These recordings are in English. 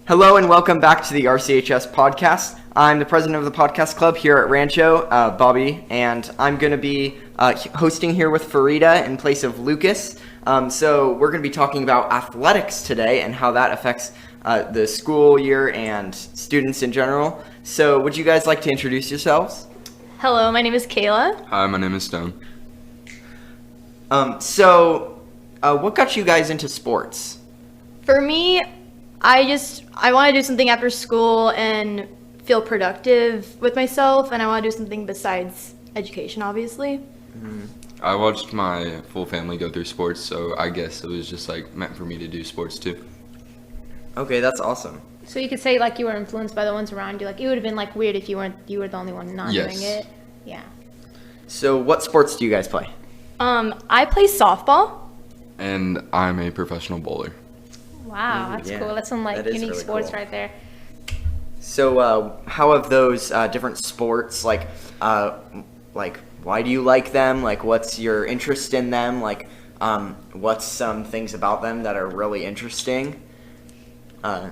Hello and welcome back to the RCHS Podcast. I'm the president of the podcast club here at Rancho, Bobby, and I'm going to be hosting here with Farida in place of Lucas. So we're going to be talking about athletics today and how that affects the school year and students in general. So would you guys like to introduce yourselves? Hello, my name is Kayla. Hi, my name is Stone. What got you guys into sports? For me, I want to do something after school and feel productive with myself, and I want to do something besides education, obviously. I watched my full family go through sports, so I guess it was just meant for me to do sports too. Okay, that's awesome. So you could say you were influenced by the ones around you. It would have been weird if you were the only one not Yes. doing it. Yeah. So what sports do you guys play? I play softball. And I'm a professional bowler. Wow, that's yeah. cool. That's some That is unique really sports cool. right there. So, how have those different sports, why do you like them? What's your interest in them? What's some things about them that are really interesting? Yeah.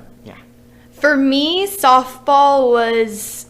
For me, softball was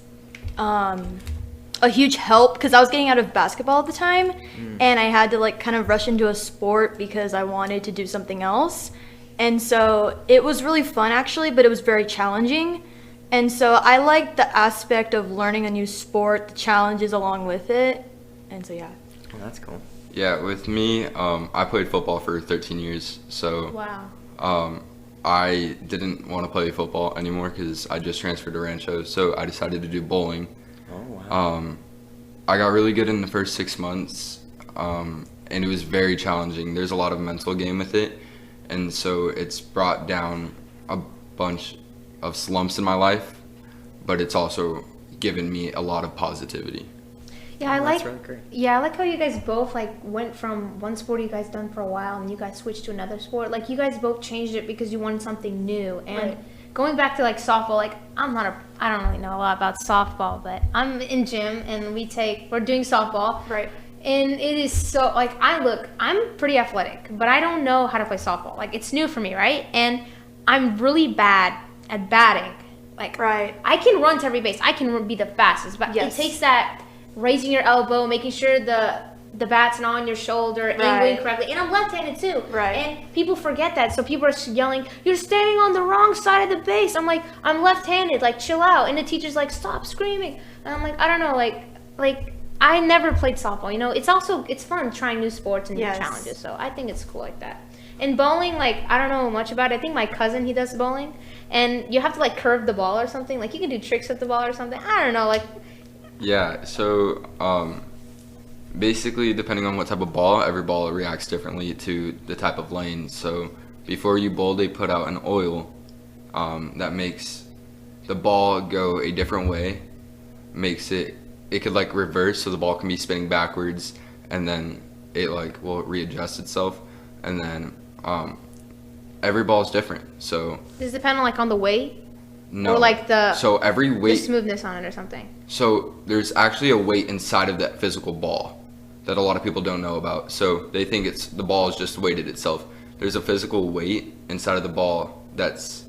a huge help because I was getting out of basketball at the time, and I had to kind of rush into a sport because I wanted to do something else. And so it was really fun actually, but it was very challenging. And so I liked the aspect of learning a new sport, the challenges along with it. And so yeah. Well, that's cool. Yeah, with me, I played football for 13 years, so Wow. I didn't want to play football anymore because I just transferred to Rancho, so I decided to do bowling. Oh, wow. I got really good in the first 6 months, and it was very challenging. There's a lot of mental game with it, and so it's brought down a bunch of slumps in my life, but it's also given me a lot of positivity. Yeah, That's really great. I like how you guys both went from one sport you guys done for a while and you guys switched to another sport. You guys both changed it because you wanted something new. And Right. going back to softball, I don't really know a lot about softball, but I'm in gym and we're doing softball. Right. And it is so I'm pretty athletic, but I don't know how to play softball. It's new for me, right? And I'm really bad at batting. Right. I can run to every base. I can be the fastest, but Yes. it takes that raising your elbow, making sure the bat's not on your shoulder, angling correctly. And I'm left-handed too. Right. And people forget that, so people are yelling, "You're standing on the wrong side of the base." I'm like, "I'm left-handed. Chill out." And the teacher's like, "Stop screaming." And I'm like, I don't know, I never played softball. It's fun trying new sports and Yes. new challenges. So I think it's cool like that. And bowling, I don't know much about it. I think my cousin, he does bowling, and you have to curve the ball or something. You can do tricks with the ball or something. I don't know. Yeah, so basically depending on what type of ball, every ball reacts differently to the type of lane. So before you bowl, they put out an oil that makes the ball go a different way, makes it could reverse, so the ball can be spinning backwards, and then it will readjust itself, and then every ball is different. So Does it depend on the weight? no, Or the so every the weight. smoothness on it or something? So there's actually a weight inside of that physical ball that a lot of people don't know about. So they think the ball is just weighted itself. There's a physical weight inside of the ball that's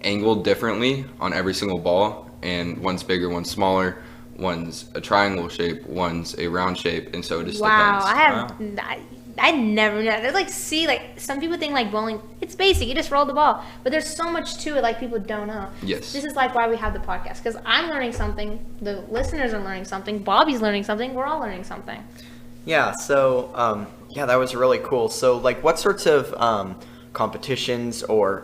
angled differently on every single ball, and one's bigger, one's smaller, one's a triangle shape, one's a round shape, and so it just Wow, depends. I never know. There's some people think bowling, it's basic, you just roll the ball. But there's so much to it people don't know. Yes. This is why we have the podcast, because I'm learning something, the listeners are learning something, Bobby's learning something, we're all learning something. Yeah, so, that was really cool. So, what sorts of competitions or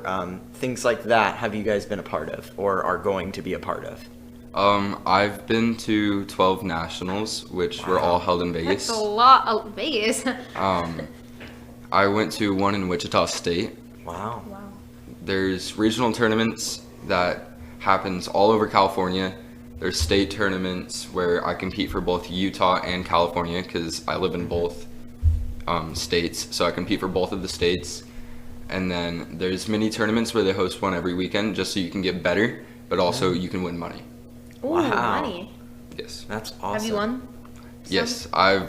things like that have you guys been a part of or are going to be a part of? I've been to 12 nationals, which were all held in Vegas. That's a lot of Vegas. I went to one in Wichita State. Wow. Wow. There's regional tournaments that happens all over California. There's state tournaments where I compete for both Utah and California because I live in both states, so I compete for both of the states. And then there's mini tournaments where they host one every weekend just so you can get better, but also you can win money. Ooh, Wow. money. Yes. That's awesome. Have you won? Yes, What's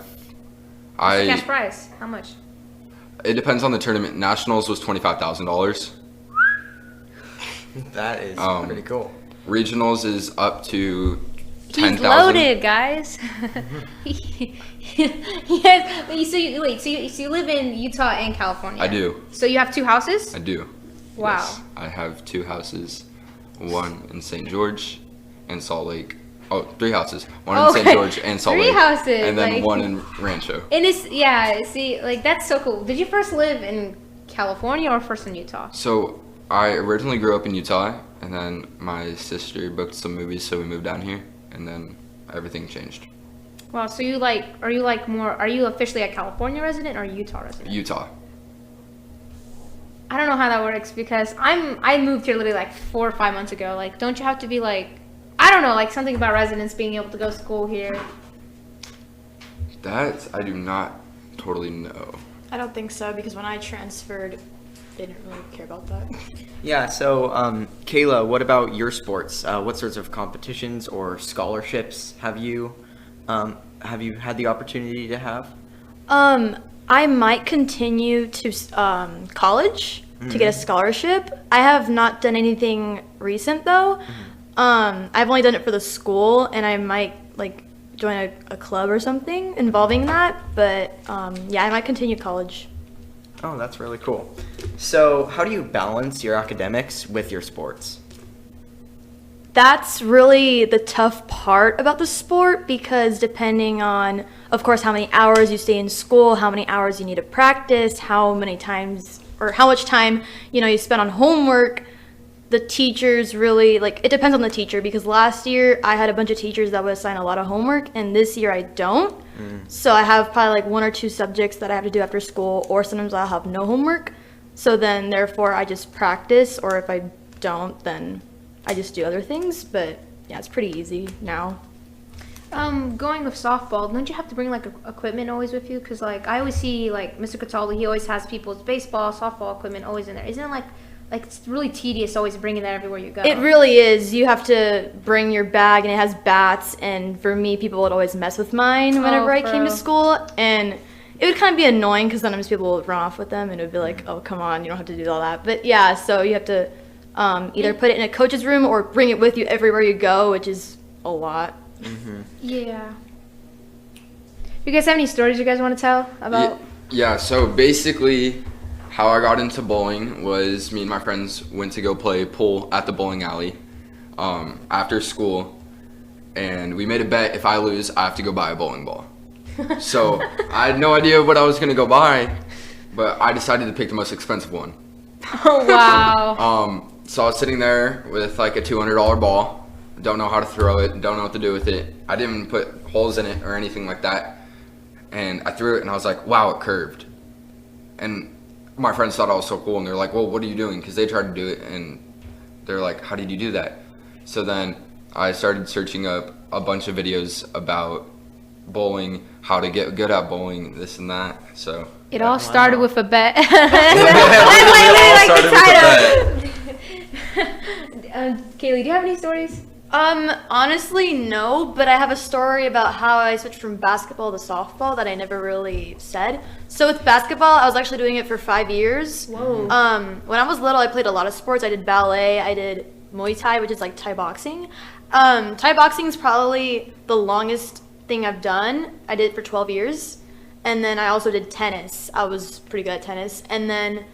the cash prize? How much? It depends on the tournament. Nationals was $25,000. That is pretty cool. Regionals is up to He's 10,000. loaded, guys. Yes. So you live in Utah and California? I do. So you have 2 houses? I do. Wow. Yes, I have 2 houses, one in St. George and Salt Lake. Oh, 3 houses. One in St. George and Salt 3 Lake. houses, And then like- one in Rancho. And that's so cool. Did you first live in California or first in Utah? So I originally grew up in Utah, and then my sister booked some movies, so we moved down here, and then everything changed. Wow, so are you officially a California resident or a Utah resident? Utah. I don't know how that works because I moved here literally like 4 or 5 months ago. Like, don't you have to be like, I don't know, like something about residents being able to go to school here? That I do not totally know. I don't think so because when I transferred, they didn't really care about that. Yeah, so Kayla, what about your sports? What sorts of competitions or scholarships have you had the opportunity to have? I might continue to college to get a scholarship. I have not done anything recent though. I've only done it for the school, and I might like join a club or something involving that. But yeah, I might continue college. Oh, that's really cool. So, how do you balance your academics with your sports? That's really the tough part about the sport because depending on, of course, how many hours you stay in school, how many hours you need to practice, how many times or how much time, you spend on homework, the teachers really, like, it depends on the teacher because last year I had a bunch of teachers that would assign a lot of homework and this year I don't. So I have probably like 1 or 2 subjects that I have to do after school, or sometimes I'll have no homework. So then therefore I just practice, or if I don't, then I just do other things. But yeah, it's pretty easy now. Going with softball, don't you have to bring like equipment always with you? Because like I always see like Mr. Cataldi, he always has people's baseball, softball equipment always in there. Isn't it like it's really tedious always bringing that everywhere you go? It really is. You have to bring your bag, and it has bats. And for me, people would always mess with mine whenever I came to school, and it would kind of be annoying because sometimes people would run off with them, and it would be like, oh, come on, you don't have to do all that. But yeah, so you have to either put it in a coach's room or bring it with you everywhere you go, which is a lot. Yeah. You guys have any stories you guys want to tell about? Yeah, so basically how I got into bowling was me and my friends went to go play pool at the bowling alley after school, and we made a bet if I lose, I have to go buy a bowling ball. So I had no idea what I was going to go buy, but I decided to pick the most expensive one. Oh, wow. So I was sitting there with like a $200 ball. Don't know how to throw it, don't know what to do with it. I didn't even put holes in it or anything like that. And I threw it and I was like, wow, it curved. And my friends thought I was so cool, and they're like, well, what are you doing? Because they tried to do it, and they're like, how did you do that? So then I started searching up a bunch of videos about bowling, how to get good at bowling, this and that. So It all started with a bet. Kaylee, do you have any stories? Honestly, no, but I have a story about how I switched from basketball to softball that I never really said. So with basketball, I was actually doing it for 5 years. Whoa. When I was little, I played a lot of sports. I did ballet, I did Muay Thai, which is like Thai boxing. Thai boxing is probably the longest thing I've done. I did it for 12 years. And then I also did tennis. I was pretty good at tennis. And then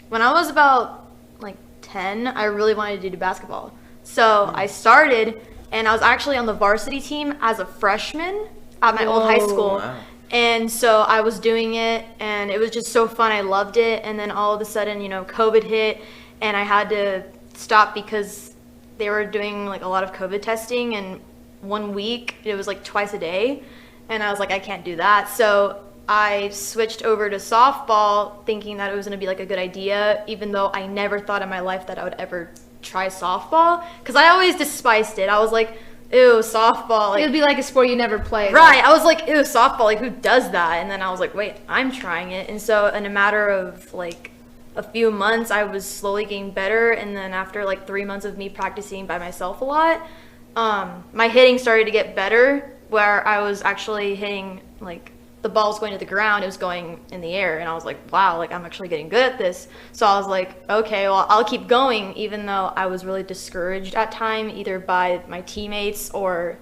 when I was about like 10, I really wanted to do basketball. So I started, and I was actually on the varsity team as a freshman at my old high school. Wow. And so I was doing it, and it was just so fun. I loved it. And then all of a sudden, COVID hit, and I had to stop because they were doing like a lot of COVID testing, and 1 week it was like twice a day. And I was like, I can't do that. So I switched over to softball thinking that it was going to be like a good idea, even though I never thought in my life that I would ever try softball, because I always despised it. I was like, ew, softball. Like, It would be like a sport you never played. right. I was like, ew, softball. Like, who does that? And then I was like, wait, I'm trying it. And so in a matter of like a few months, I was slowly getting better. And then after like 3 months of me practicing by myself a lot, my hitting started to get better, where I was actually hitting like the ball was going to the ground, it was going in the air, and I was like, wow, like I'm actually getting good at this. So I was like, okay, well, I'll keep going, even though I was really discouraged at time, either by my teammates or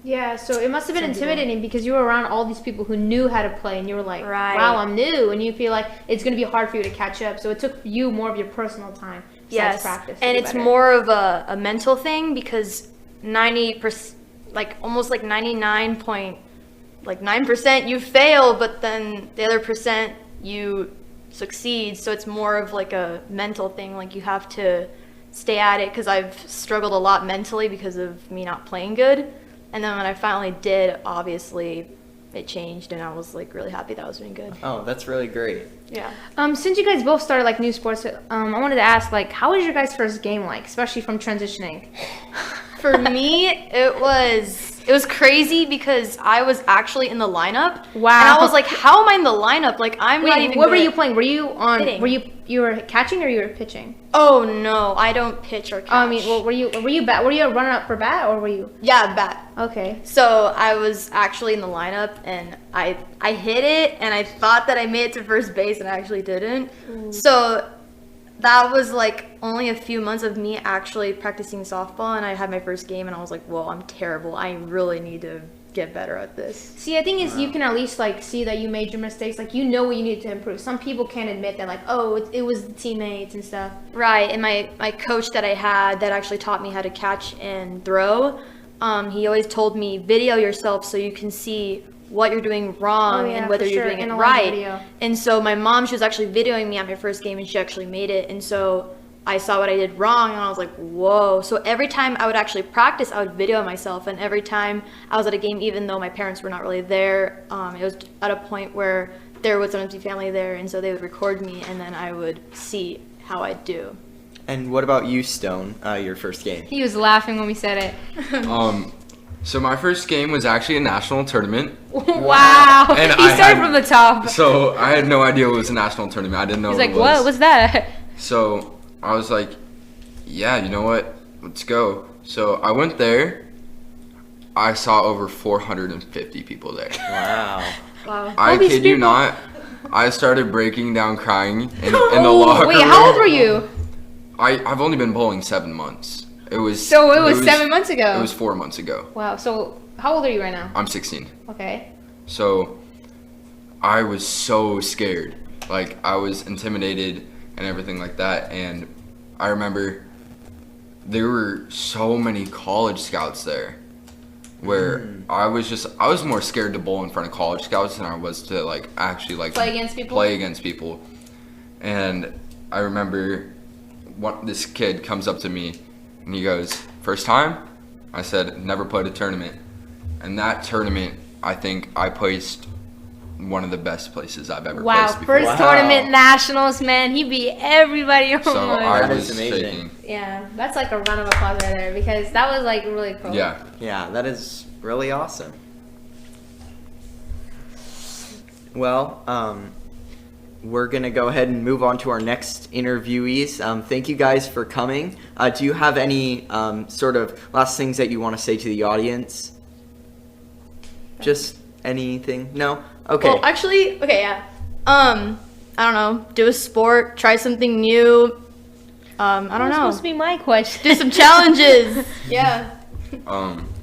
Yeah, so it must have been Some people. intimidating because you were around all these people who knew how to play, and you were like, Right. wow, I'm new, and you feel like it's going to be hard for you to catch up. So it took you more of your personal time besides yes, practice. to and do it's better. more of a mental thing because 90%, like almost like 99.9% you fail, but then the other percent you succeed. So it's more of like a mental thing. Like you have to stay at it because I've struggled a lot mentally because of me not playing good. And then when I finally did, obviously it changed, and I was like really happy that I was doing good. Oh, that's really great. Yeah. Since you guys both started like new sports, I wanted to ask, like, how was your guys' first game like, especially from transitioning? For me, it was crazy because I was actually in the lineup. Wow. And I was like, how am I in the lineup? Like I'm not even what good were you at playing? Were you on? hitting. You were catching or you were pitching? Oh no, I don't pitch or catch. Oh, I mean, well, were you bat? Were you a runner up for bat or were you? Yeah, bat. Okay. So I was actually in the lineup and I hit it and I thought that I made it to first base and I actually didn't. So that was like only a few months of me actually practicing softball, and I had my first game and I was like, whoa, I'm terrible. I really need to get better at this. See, I think is you can at least like see that you made your mistakes. Like you know what you need to improve. Some people can't admit that, like, oh, it was the teammates and stuff. Right, and my coach that I had that actually taught me how to catch and throw, he always told me, video yourself so you can see what you're doing wrong Oh, yeah, and whether for you're sure. doing it Analyze right. video. And so my mom, she was actually videoing me at my first game and she actually made it. And so I saw what I did wrong and I was like, whoa. So every time I would actually practice, I would video myself. And every time I was at a game, even though my parents were not really there, it was at a point where there was an empty family there. And so they would record me and then I would see how I do. And what about you, Stone? Your first game? He was laughing when we said it. So my first game was actually a national tournament. Wow. And He I started had- from the top. So I had no idea it was a national tournament. I didn't know He's what like, it was. what? What's that? So I was like, yeah, you know what? Let's go. So I went there. I saw over 450 people there. Wow. Wow. I All these kid you people- not. I started breaking down crying in the locker Wait, room. how old were you? I've only been bowling 7 months. It was 7 months ago. It was 4 months ago. Wow. So how old are you right now? I'm 16. Okay. So I was so scared. Like I was intimidated and everything like that. And I remember there were so many college scouts there where I was more scared to bowl in front of college scouts than I was to like actually like Play against people? Play against people. And I remember this kid comes up to me and he goes, "First time?" I said, "Never played a tournament." And that tournament, I think I placed one of the best places I've ever Wow. placed before. First Wow. tournament nationals, man. He beat everybody. Oh So my I That was is amazing. shaking. Yeah, that's like a round of applause right there because that was like really cool. Yeah. Yeah, that is really awesome. Well, we're going to go ahead and move on to our next interviewees. Thank you guys for coming. Do you have any sort of last things that you want to say to the audience? Just anything? No? Okay. Well, actually, okay, yeah. I don't know. Do a sport. Try something new. I don't That was know. supposed to be my question. Do some challenges. Yeah.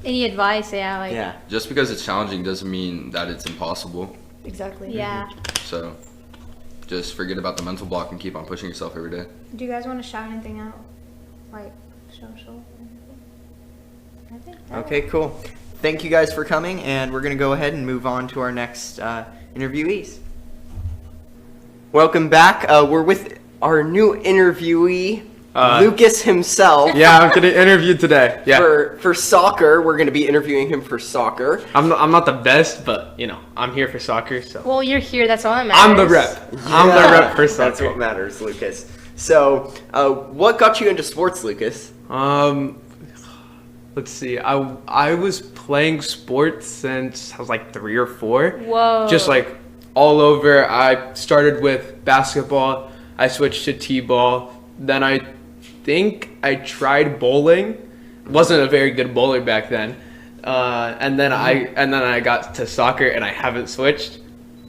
Any advice? Yeah, like Yeah. Just because it's challenging doesn't mean that it's impossible. Exactly. yeah. So just forget about the mental block and keep on pushing yourself every day. Do you guys want to shout anything out? Like show. I think that Okay, cool. Thank you guys for coming, and we're going to go ahead and move on to our next interviewees. Welcome back. We're with our new interviewee, Lucas himself. Yeah, I'm getting interviewed today. Yeah, For soccer, we're going to be interviewing him for soccer. I'm not the best, but you know, I'm here for soccer, so Well, you're here. That's all that matters. I'm the rep. I'm the Yeah, rep for soccer. That's what matters, Lucas. So, what got you into sports, Lucas? Let's see. I was playing sports since I was like 3 or 4. Whoa. Just like all over. I started with basketball. I switched to t-ball. Then I think I tried bowling. Wasn't a very good bowler back then. And then I got to soccer and I haven't switched.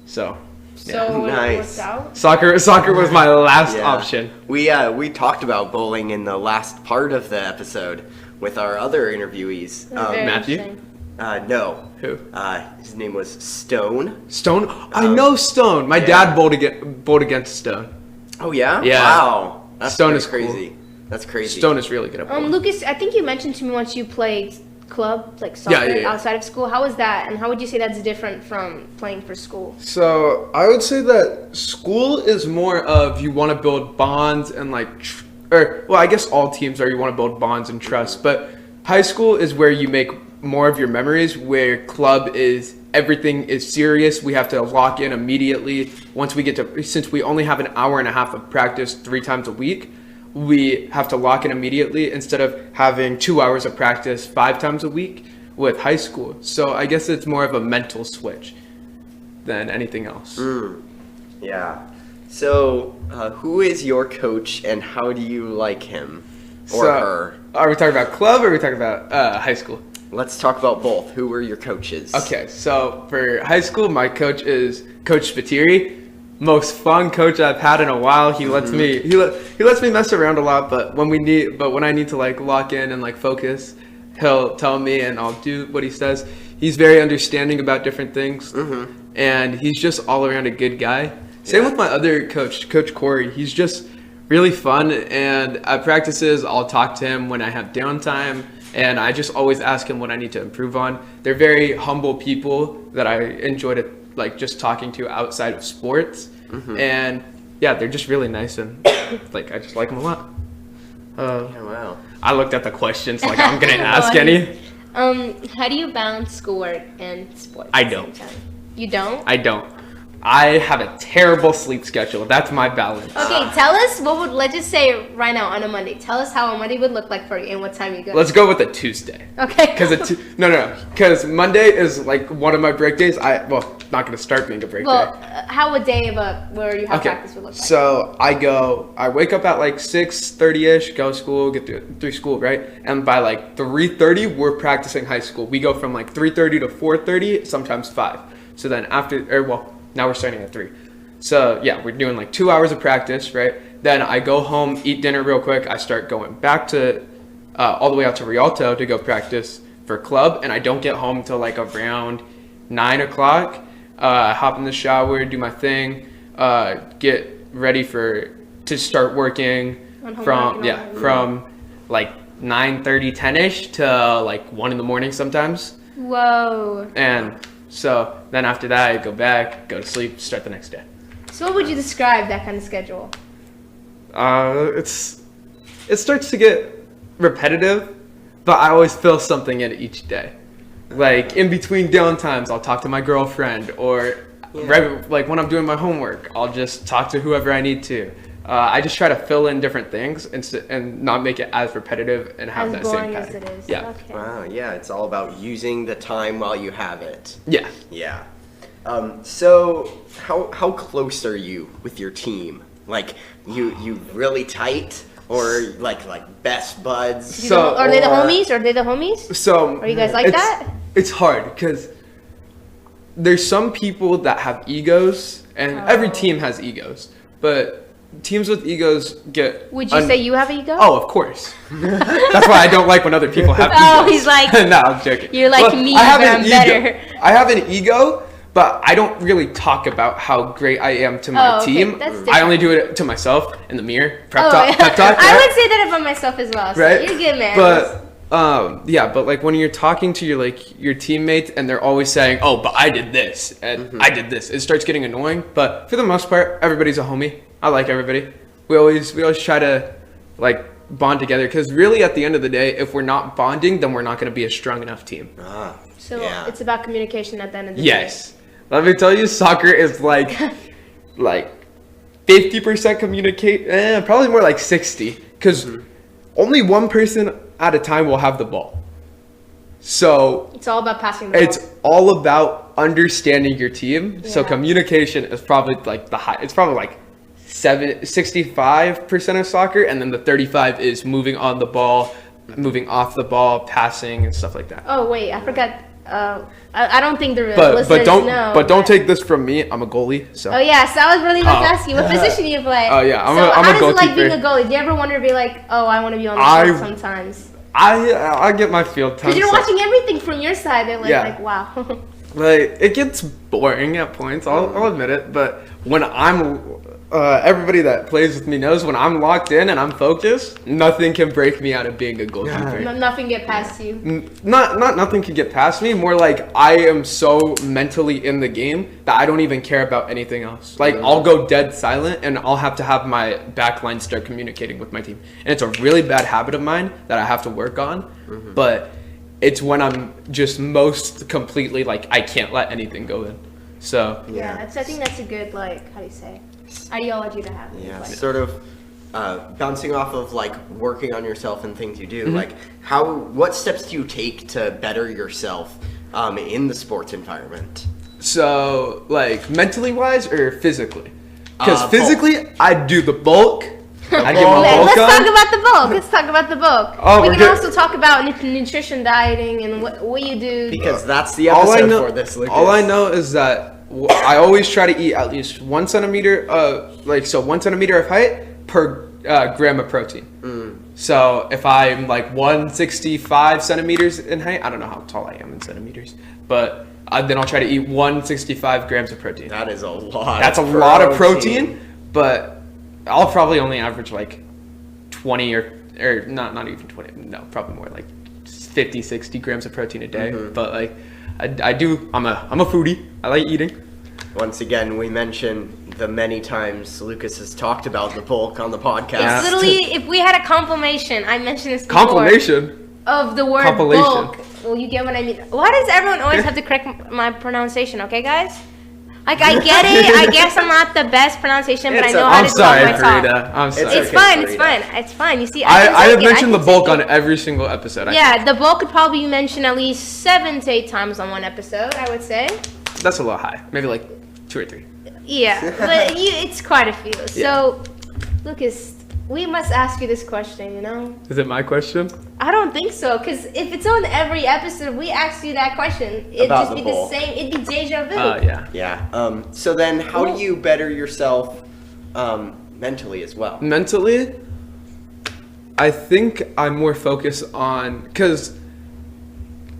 So So when it Nice. worked out. soccer was my last Yeah. option. We talked about bowling in the last part of the episode with our other interviewees. Very Matthew? interesting. No. Who? His name was Stone. Stone? I know Stone. My dad bowled against Stone. Oh yeah? Yeah. Wow. That's Stone pretty is cool. crazy. That's crazy. Stone is really good at bowling. Lucas, I think you mentioned to me once you played club, like soccer, Yeah. outside of school. How was that? And how would you say that's different from playing for school? So I would say that school is more of you want to build bonds and like, I guess all teams are you want to build bonds and trust. But high school is where you make more of your memories. Where club is everything is serious. We have to lock in immediately. Since we only have an hour and a half of practice 3 times a week, we have to lock in immediately instead of having 2 hours of practice 5 times a week with high school. So I guess it's more of a mental switch than anything else. Yeah. So, who is your coach and how do you like him or her? Are we talking about club or are we talking about high school? Let's talk about both. Who were your coaches? Okay, so for high school, my coach is Coach Spiteri. Most fun coach I've had in a while. He lets me he lets me mess around a lot, but when I need to like lock in and like focus, he'll tell me and I'll do what he says. He's very understanding about different things, and he's just all around a good guy. Same with my other coach, Coach Corey. He's just really fun, and at practices, I'll talk to him when I have downtime, and I just always ask him what I need to improve on. They're very humble people that I enjoy to like just talking to outside of sports, and yeah, they're just really nice, and like I just like them a lot. Wow. I looked at the questions like I'm gonna ask any. How do you balance schoolwork and sports? I at the don't. same time? You don't? I don't. I have a terrible sleep schedule. That's my balance. Okay, tell us let's just say right now on a Monday. Tell us how a Monday would look like for you and what time you go. Let's go with a Tuesday. Okay. Because Monday is like one of my break days. Not gonna start being a break Well, day. how a day where you have Okay, practice would look like? so I wake up at like 6:30ish, go to school, get through school, right? And by like 3:30, we're practicing high school. We go from like 3:30 to 4:30, sometimes 5. So then now we're starting at 3. So yeah, we're doing like 2 hours of practice, right? Then I go home, eat dinner real quick. I start going back to all the way out to Rialto to go practice for club, and I don't get home until like around 9 o'clock. Hop in the shower, do my thing, get ready to start working from like 9:30, 10ish to like 1 in the morning sometimes. Whoa. And so then after that, I go back, go to sleep, start the next day. So what would you describe that kind of schedule? It starts to get repetitive, but I always feel something in it each day. Like in between downtimes, I'll talk to my girlfriend, or like when I'm doing my homework, I'll just talk to whoever I need to. I just try to fill in different things and not make it as repetitive and have that same pattern. As boring as it is. Yeah. Okay. Wow, yeah, it's all about using the time while you have it. Yeah. Yeah. So how close are you with your team? Like you really tight or like best buds? Are they the homies? So Are you guys like that? It's hard because there's some people that have egos, and every team has egos, but teams with egos get. Would you say you have ego? Oh, of course. That's why I don't like when other people have egos. Oh, he's like, no, I'm joking. You're like me, but I'm better. I have an ego, but I don't really talk about how great I am to my okay, team. that's I different. only do it to myself in the mirror. Pep Yeah. talk. I would say that about myself as well. So Right? You're good, man. But but like when you're talking to your teammates and they're always saying, "Oh, but I did this and I did this," it starts getting annoying. But for the most part, everybody's a homie. I like everybody. We always try to like bond together, because really at the end of the day, if we're not bonding, then we're not going to be a strong enough team. So yeah. it's about communication at the end of the day. Yes. Let me tell you, soccer is like 50% communicate, probably more like 60, because only one person at a time will have the ball. So It's all about passing the ball. it's all about understanding your team. So Yeah. communication is probably like it's probably like 65% of soccer, and then the 35 is moving on the ball, moving off the ball, passing, and stuff like that. Oh wait, I forgot. I don't think the But listeners don't know. don't take this from me. I'm a goalie, so. Oh yeah, so I was really about to ask you what position you play. Oh, yeah, I'm so a how does it like goalkeeper. being a goalie? Do you ever wonder to be like, oh, I want to be on the field sometimes? I get my field time. Because you're watching everything from your side, and like wow. Like, it gets boring at points. I'll admit it. But when I'm, everybody that plays with me knows when I'm locked in and I'm focused, nothing can break me out of being a goalkeeper. Nothing get past you. Not nothing can get past me. More like I am so mentally in the game that I don't even care about anything else. Like I'll go dead silent and I'll have to have my backline start communicating with my team. And it's a really bad habit of mine that I have to work on. But it's when I'm just most completely like I can't let anything go in. So Yeah, I think that's a good like how do you say ideology to have. Yeah, Like, sort of bouncing off of like working on yourself and things you do. Mm-hmm. Like, what steps do you take to better yourself in the sports environment? So, like, mentally wise or physically? Because Both. physically, I do the bulk. I get my Let's bulk talk on. about the bulk. Let's talk about the bulk. Oh, we we're can good. also talk about nutrition, dieting, and what you do. Because that's the All I episode know, for this, Lucas. all I know is that I always try to eat at least 1 centimeter, 1 centimeter of height per gram of protein. So if I'm like 165 centimeters in height, I don't know how tall I am in centimeters, but then I'll try to eat 165 grams of protein. That is a lot. That's a lot of protein, but I'll probably only average like 20 or not even 20. No, probably more like 50, 60 grams of protein a day. But like I'm a foodie. I like eating. Once again, we mention the many times Lucas has talked about the bulk on the podcast. Yeah. Literally, if we had a compilation, I mentioned this before. Compilation. Of the word Compilation. bulk. Well, you get what I mean. Why does everyone always have to correct my pronunciation? Okay, guys. Like I get it. I guess I'm not the best pronunciation, but I know how I'm to sorry, talk my talk. Farida. I'm sorry. It's okay, fine. Farida. It's fine. It's fine. You see, I have can take it, mentioned the can bulk take on it. every single episode. Yeah, the bulk could probably be mentioned at least 7 to 8 times on one episode. I would say. That's a little high. Maybe like 2 or 3. Yeah, but it's quite a few. So, Lucas, we must ask you this question. You know. Is it my question? I don't think so, because if it's on every episode, we ask you that question, it'd About just the be bulk. the same. It'd be deja vu. Yeah. Yeah. So then, how do you better yourself mentally as well? Mentally, I think I'm more focused on, because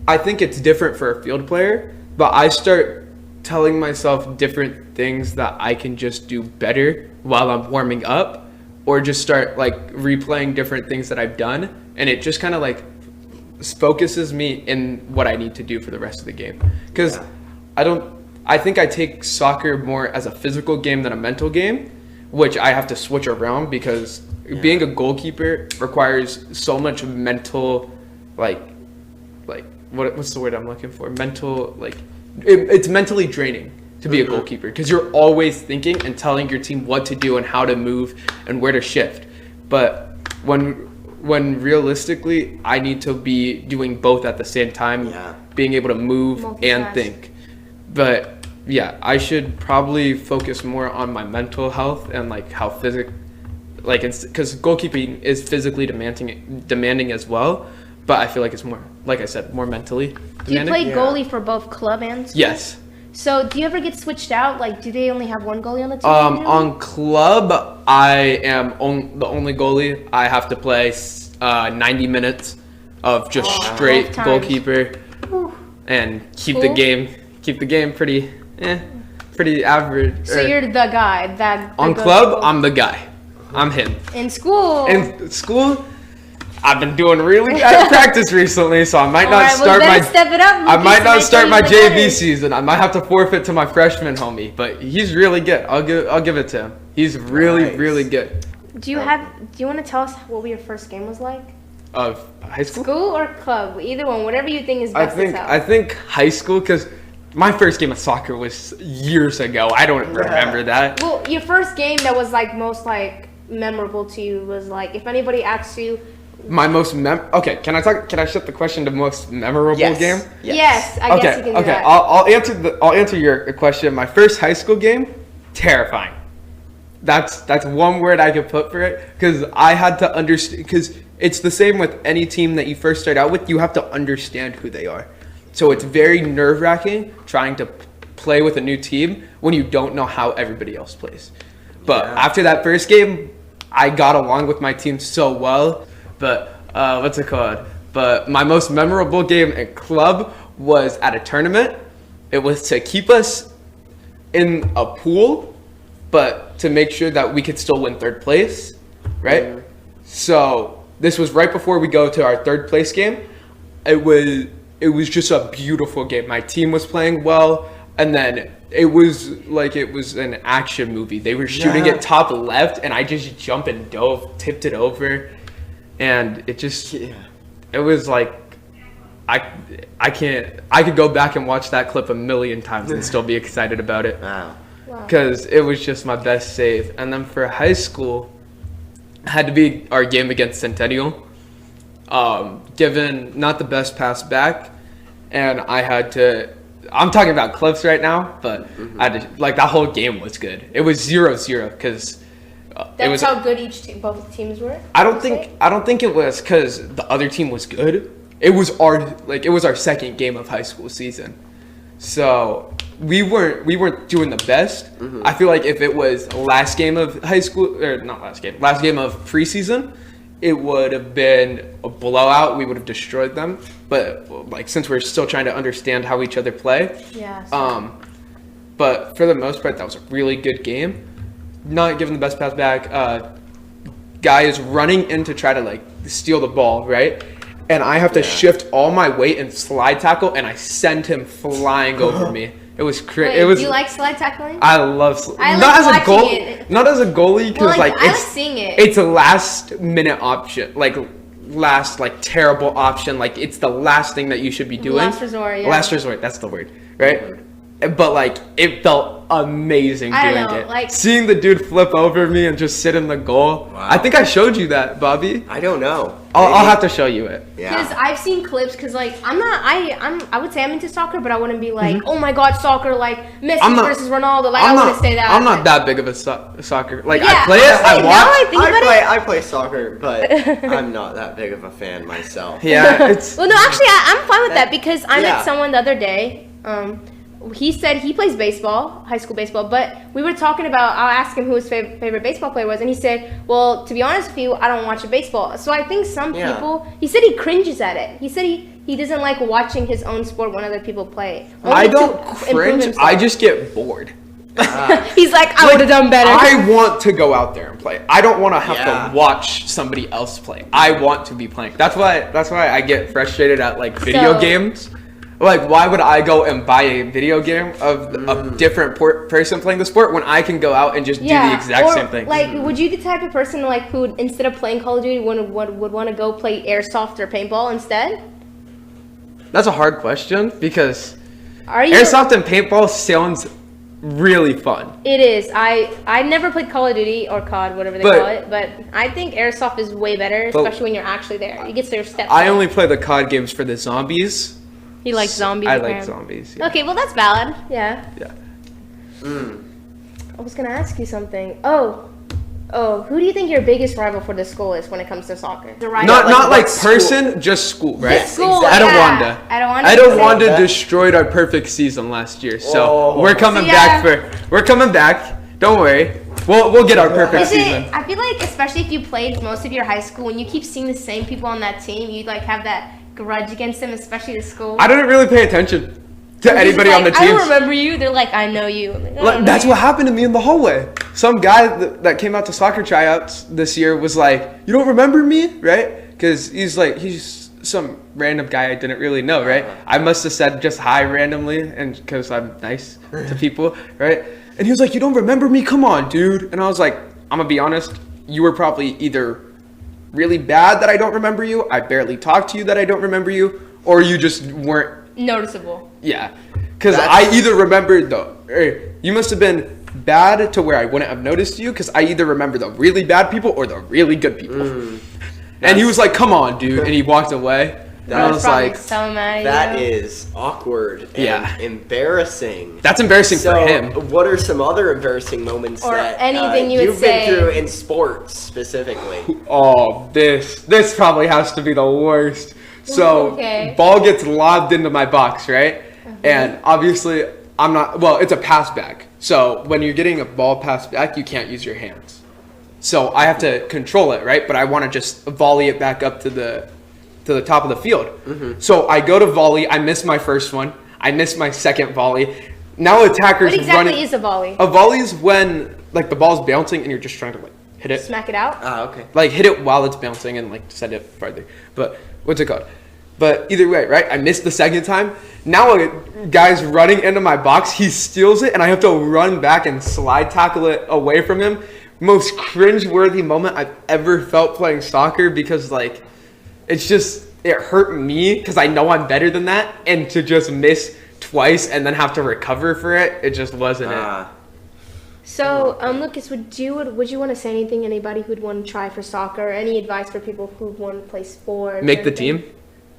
I think it's different for a field player, but I start telling myself different things that I can just do better while I'm warming up, or just start like replaying different things that I've done, and it just kind of like focuses me in what I need to do for the rest of the game. Because I think I take soccer more as a physical game than a mental game, which I have to switch around because being a goalkeeper requires so much mental, what's the word I'm looking for? Mental, it's mentally draining to be a goalkeeper because you're always thinking and telling your team what to do and how to move and where to shift. But when realistically I need to be doing both at the same time, being able to move and Multitask. think. But yeah, I should probably focus more on my mental health and like how because goalkeeping is physically demanding as well. But I feel like it's more, like I said, more mentally demanding. Do you play goalie for both club and school? Yes. So do you ever get switched out? Like, do they only have one goalie on the team? On club, I am the only goalie. I have to play 90 minutes of just straight Both times. goalkeeper and keep the game pretty average. So you're the guy that on goes club, to goal. I'm the guy. I'm him. In school. In school, I've been doing really bad at practice recently, so I might not Alright, start well, my. better step it up, I Lucas, might and not I start tell my you the JV better. season. I might have to forfeit to my freshman homie, but he's really good. I'll give it to him. He's really Nice. really good. Do you want to tell us what your first game was like? Of high school. School or club? Either one. Whatever you think is I best think to tell. I think high school because my first game of soccer was years ago. I don't remember that. Well, your first game that was like most like memorable to you was like if anybody asks you. My most okay. Can I shift the question to most memorable game? Yes, I guess you can do that. I'll answer your question. My first high school game, terrifying. That's one word I could put for it, because I had to understand, because it's the same with any team that you first start out with. You have to understand who they are. So it's very nerve-wracking trying to play with a new team when you don't know how everybody else plays. But after that first game, I got along with my team so well. But what's it called? But my most memorable game in club was at a tournament. It was to keep us in a pool, but to make sure that we could still win third place, right? Mm-hmm. So this was right before we go to our third place game. It was just a beautiful game. My team was playing well, and then it was like it was an action movie. They were shooting it top left, and I just jumped and dove, tipped it over, and it just it was like I could go back and watch that clip a million times and still be excited about it. Wow. Because it was just my best save. And then for high school, it had to be our game against Centennial. Given not the best pass back, and I had to. I'm talking about clips right now, but I had to, like, that whole game was good. It was 0-0 because That's it was how good both teams were. I don't think it was because the other team was good. It was our second game of high school season, so we weren't doing the best. I feel like if it was last game of high school, or not last game of preseason, it would have been a blowout. We would have destroyed them. But like, since we're still trying to understand how each other play, but for the most part, that was a really good game. Not giving the best pass back. Guy is running in to try to like steal the ball, right? And I have to shift all my weight and slide tackle, and I send him flying over me. It was crazy. Do you like slide tackling? I love I not like as a goal, it. not as a goalie, because I it's like seeing it. It's a last minute option, like last like terrible option, like it's the last thing that you should be doing. Last resort, yeah. Last resort, that's the word, right? But like, it felt amazing doing it. Like, seeing the dude flip over me and just sit in the goal. Wow. I think I showed you that, Bobby. I don't know. I'll have to show you it. Because I've seen clips. Because like I would say I'm into soccer, but I wouldn't be like, oh my god, soccer, like Messi versus Ronaldo. Like I wouldn't say that. I'm not that big of a soccer. Like, Yeah, I play it. I watch. I play soccer, but I'm not that big of a fan myself. Yeah, it's. Well, no, actually, I'm fine with that because I met someone the other day. He said he plays baseball, high school baseball, but we were talking about, I asked him who his favorite baseball player was, and he said, well, to be honest with you, I don't watch baseball. So I think some people, he said he cringes at it. He said he doesn't like watching his own sport when other people play. I don't cringe, I just get bored. He's like, I would have done better. I want to go out there and play. I don't want to have to watch somebody else play. I want to be playing. That's why I get frustrated at like video games. Like, why would I go and buy a video game of a different person playing the sport when I can go out and just do the exact same thing? Like, would you the type of person like who, instead of playing Call of Duty, would want to go play airsoft or paintball instead? That's a hard question because airsoft and paintball sounds really fun. It is. I never played Call of Duty or COD, whatever they call it, but I think airsoft is way better, especially when you're actually there. You get to your steps. I only play the COD games for the zombies. He likes zombies. I like zombies. Yeah. Okay, well that's valid. Yeah. Yeah. I was gonna ask you something. Oh, who do you think your biggest rival for the school is when it comes to soccer? Not like person, just school, right? Yes, school, Exactly. Etowanda destroyed our perfect season last year, so we're coming back. We're coming back. Don't worry. We'll get our perfect season. I feel like, especially if you played most of your high school, when you keep seeing the same people on that team, you like have that grudge against them, especially the school. I didn't really pay attention to anybody on the team. I don't remember you. They're like, I know you. Like, that's what happened to me in the hallway. Some guy that came out to soccer tryouts this year was like, "You don't remember me, right?" Because he's some random guy I didn't really know, right? I must have said just hi randomly, and because I'm nice to people, right? And he was like, "You don't remember me? Come on, dude." And I was like, "I'm gonna be honest. You were probably either really bad that I don't remember you, I barely talked to you that I don't remember you, or you just weren't noticeable." Yeah, because I either remembered you must have been bad to where I wouldn't have noticed you, because I either remember the really bad people or the really good people. And he was like, "Come on, dude," and he walked away. I was probably like, so mad at That you. is awkward and Yeah. embarrassing. that's embarrassing So, for him. what are some other embarrassing moments Or that anything you would you've say? been through in sports specifically? Oh, this probably has to be the worst. So, Okay. ball gets lobbed into my box, right? And obviously, I'm not. Well, it's a pass back. So when you're getting a ball passed back, you can't use your hands. So I have to control it, right? But I want to just volley it back up to the top of the field. So I go to volley. I miss my first one. I miss my second volley. Now attackers What exactly running. is a volley? A volley is when like the ball's bouncing and you're just trying to like hit it. Smack it out? Okay. Like hit it while it's bouncing and like send it farther. But what's it called? But either way, right? I missed the second time. Now a guy's running into my box. He steals it, and I have to run back and slide tackle it away from him. Most cringe-worthy moment I've ever felt playing soccer because like it's just it hurt me because I know I'm better than that, and to just miss twice and then have to recover for it, it just wasn't it. So, Lucas, would you want to say anything? Anybody who'd want to try for soccer? Any advice for people who want to play sports? Make the team.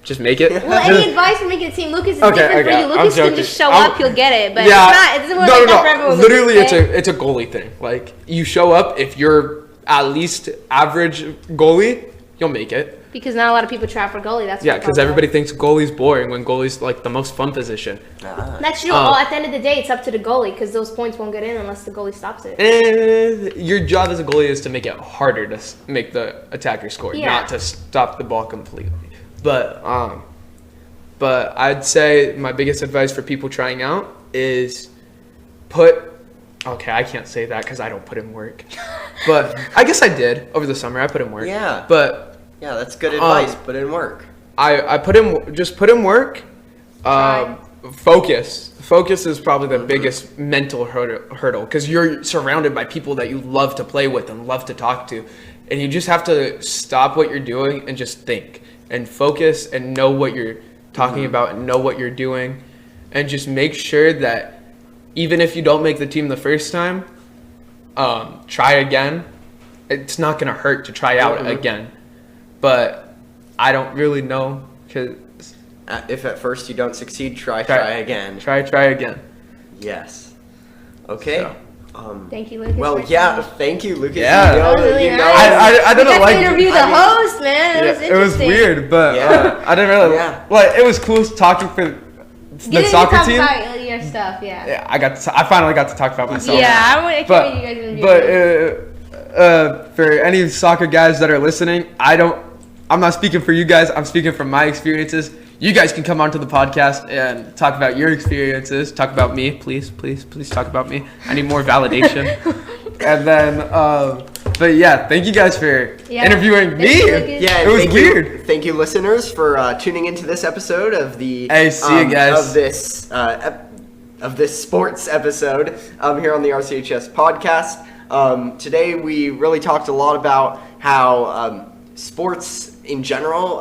Just make it. Well, any advice for making a team? Lucas is Okay, different okay, for you. I'm Lucas can joking. just show I'm- up, he'll get it. But Yeah. it doesn't work like that for everyone. Literally, Lucas, it's a goalie thing. Like you show up, if you're at least average goalie, you'll make it. Because not a lot of people try for goalie. That's Yeah, what because everybody thinks goalie's boring when goalie's like the most fun position. That's true. Well, at the end of the day, it's up to the goalie because those points won't get in unless the goalie stops it. Your job as a goalie is to make it harder to make the attacker score, Yeah. not to stop the ball completely. But I'd say my biggest advice for people trying out is okay, I can't say that because I don't put in work. But I guess I did over the summer. I put in work. Yeah. But Yeah, that's good advice. Put in work. I put in work. Focus is probably the biggest mental hurdle because you're surrounded by people that you love to play with and love to talk to, and you just have to stop what you're doing and just think and focus and know what you're talking about and know what you're doing, and just make sure that even if you don't make the team the first time, try again. It's not gonna hurt to try out again, but I don't really know because If at first you don't succeed, try again. Try again. Yes. Okay. So. Thank you, Lucas. Well, for yeah. coming. Thank you, Lucas. Yeah. You know That was really you know- nice. I We didn't got like to interview the I mean- host, man. It was it was interesting. weird, but Yeah. I didn't really. Yeah. Like it was cool talking for You the didn't soccer talk team. about your stuff, yeah. Yeah, I finally got to talk about myself. Yeah, I can't wait you guys to interview me. For any soccer guys that are listening, I'm not speaking for you guys. I'm speaking from my experiences. You guys can come onto the podcast and talk about your experiences. Talk about me, please talk about me. I need more validation. And then, but yeah, thank you guys for Yeah. interviewing Thank me. you, Lucas. Yeah, It and was thank weird. You, thank you, listeners, for tuning into this episode of the Hey, see you guys. of this sports episode here on the RCHS podcast. Today we really talked a lot about how sports in general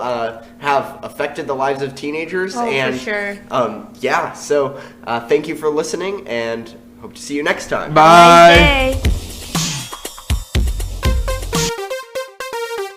have affected the lives of teenagers, Oh, for and sure. So thank you for listening, and hope to see you next time. Bye. Nice day.